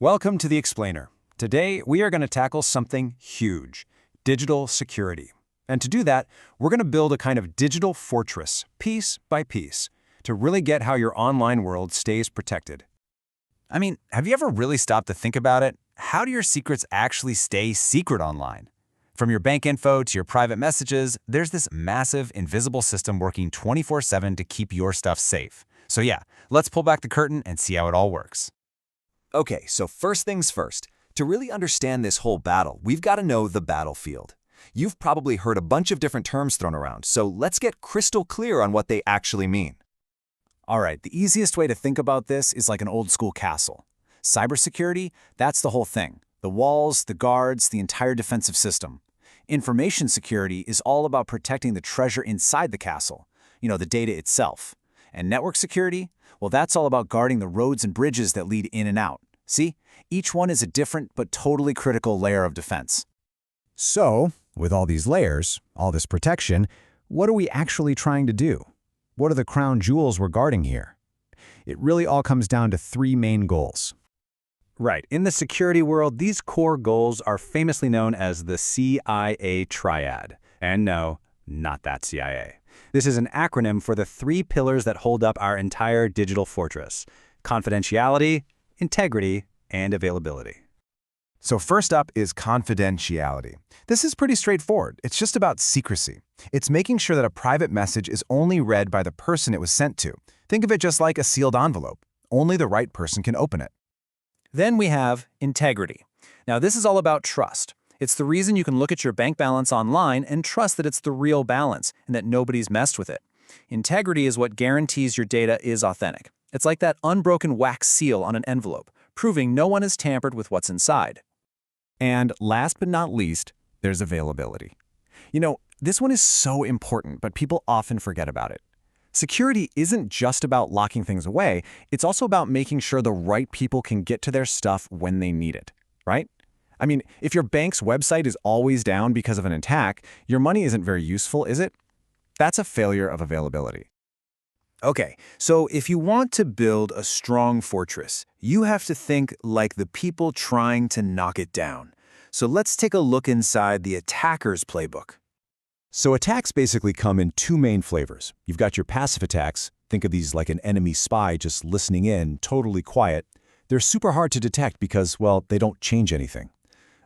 Welcome to The Explainer. Today, we are going to tackle something huge, digital security. And to do that, we're going to build a kind of digital fortress, piece by piece, to really get how your online world stays protected. I mean, have you ever really stopped to think about it? How do your secrets actually stay secret online? From your bank info to your private messages, there's this massive, invisible system working 24/7 to keep your stuff safe. So yeah, let's pull back the curtain and see how it all works. Okay, so first things first. To really understand this whole battle, we've got to know the battlefield. You've probably heard a bunch of different terms thrown around, so let's get crystal clear on what they actually mean. All right, the easiest way to think about this is like an old-school castle. Cybersecurity, that's the whole thing. The walls, the guards, the entire defensive system. Information security is all about protecting the treasure inside the castle, the data itself. And network security, well, that's all about guarding the roads and bridges that lead in and out. See, each one is a different but totally critical layer of defense. So, with all these layers, all this protection, what are we actually trying to do? What are the crown jewels we're guarding here? It really all comes down to three main goals. Right. In the security world, these core goals are famously known as the CIA triad. And no, not that CIA. This is an acronym for the three pillars that hold up our entire digital fortress: confidentiality, integrity, and availability. So first up is confidentiality. This is pretty straightforward. It's just about secrecy. It's making sure that a private message is only read by the person it was sent to. Think of it just like a sealed envelope. Only the right person can open it. Then we have integrity. Now, this is all about trust. It's the reason you can look at your bank balance online and trust that it's the real balance and that nobody's messed with it. Integrity is what guarantees your data is authentic. It's like that unbroken wax seal on an envelope, proving no one has tampered with what's inside. And last but not least, there's availability. This one is so important, but people often forget about it. Security isn't just about locking things away, it's also about making sure the right people can get to their stuff when they need it, right? I mean, if your bank's website is always down because of an attack, your money isn't very useful, is it? That's a failure of availability. Okay, so if you want to build a strong fortress, you have to think like the people trying to knock it down. So let's take a look inside the attacker's playbook. So attacks basically come in two main flavors. You've got your passive attacks. Think of these like an enemy spy just listening in, totally quiet. They're super hard to detect because, well, they don't change anything.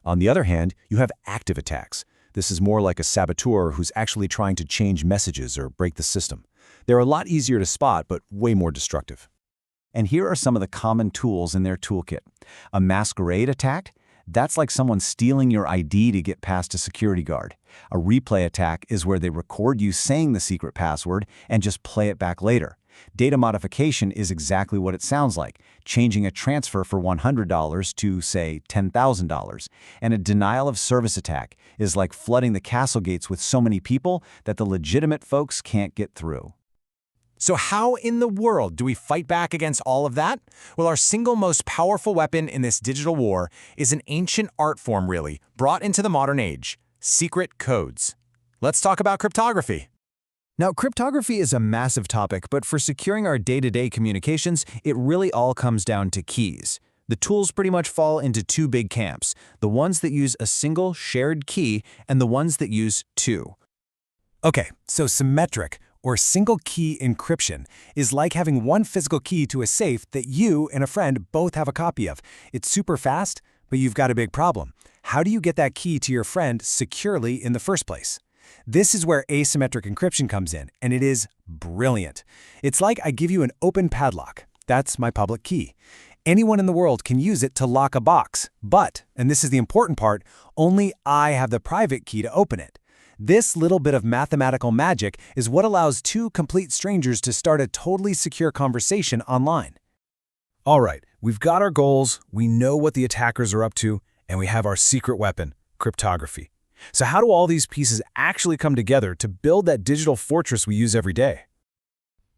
On the other hand, you have active attacks. This is more like a saboteur who's actually trying to change messages or break the system. They're a lot easier to spot, but way more destructive. And here are some of the common tools in their toolkit. A masquerade attack? That's like someone stealing your ID to get past a security guard. A replay attack is where they record you saying the secret password and just play it back later. Data modification is exactly what it sounds like, changing a transfer for $100 to, say, $10,000. And a denial of service attack is like flooding the castle gates with so many people that the legitimate folks can't get through. So how in the world do we fight back against all of that? Well, our single most powerful weapon in this digital war is an ancient art form, really, brought into the modern age: secret codes. Let's talk about cryptography. Now, cryptography is a massive topic, but for securing our day-to-day communications, it really all comes down to keys. The tools pretty much fall into two big camps: the ones that use a single shared key and the ones that use two. Okay, so symmetric, or single-key encryption, is like having one physical key to a safe that you and a friend both have a copy of. It's super fast, but you've got a big problem. How do you get that key to your friend securely in the first place? This is where asymmetric encryption comes in, and it is brilliant. It's like I give you an open padlock. That's my public key. Anyone in the world can use it to lock a box, but, and this is the important part, only I have the private key to open it. This little bit of mathematical magic is what allows two complete strangers to start a totally secure conversation online. All right, we've got our goals, we know what the attackers are up to, and we have our secret weapon, cryptography. So how do all these pieces actually come together to build that digital fortress we use every day?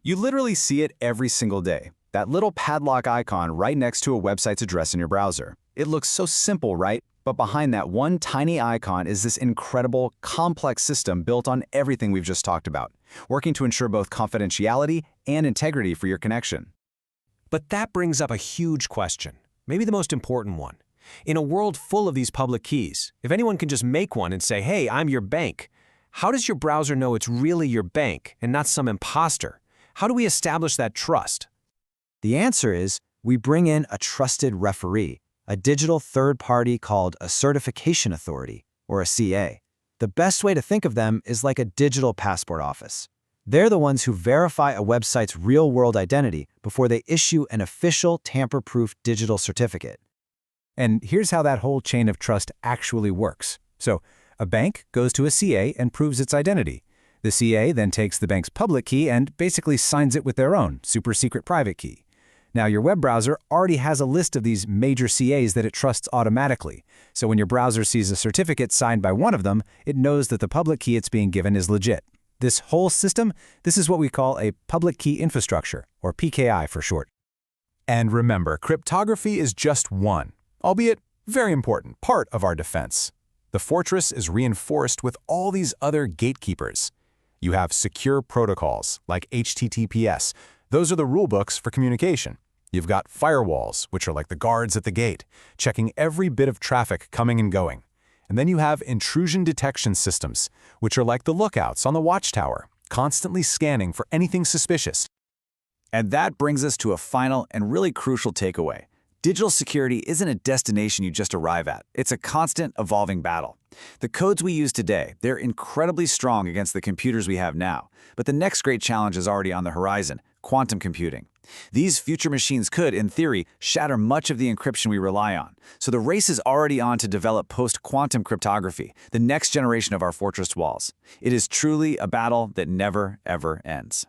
You literally see it every single day. That little padlock icon right next to a website's address in your browser. It looks so simple, right? But behind that one tiny icon is this incredible, complex system built on everything we've just talked about, working to ensure both confidentiality and integrity for your connection. But that brings up a huge question. maybe the most important one. In a world full of these public keys, if anyone can just make one and say, hey, I'm your bank, how does your browser know it's really your bank and not some imposter? How do we establish that trust? The answer is we bring in a trusted referee, a digital third party called a certification authority, or a CA. The best way to think of them is like a digital passport office. They're the ones who verify a website's real-world identity before they issue an official tamper-proof digital certificate. And here's how that whole chain of trust actually works. So, a bank goes to a CA and proves its identity. The CA then takes the bank's public key and basically signs it with their own super secret private key. Now, your web browser already has a list of these major CAs that it trusts automatically. So when your browser sees a certificate signed by one of them, it knows that the public key it's being given is legit. This whole system, this is what we call a public key infrastructure, or PKI for short. And remember, cryptography is just one, albeit very important, part of our defense. The fortress is reinforced with all these other gatekeepers. You have secure protocols, like HTTPS. Those are the rulebooks for communication. You've got firewalls, which are like the guards at the gate, checking every bit of traffic coming and going. And then you have intrusion detection systems, which are like the lookouts on the watchtower, constantly scanning for anything suspicious. And that brings us to a final and really crucial takeaway. Digital security isn't a destination you just arrive at. It's a constant, evolving battle. The codes we use today, they're incredibly strong against the computers we have now. But the next great challenge is already on the horizon: quantum computing. These future machines could, in theory, shatter much of the encryption we rely on. So the race is already on to develop post-quantum cryptography, the next generation of our fortress walls. It is truly a battle that never, ever ends.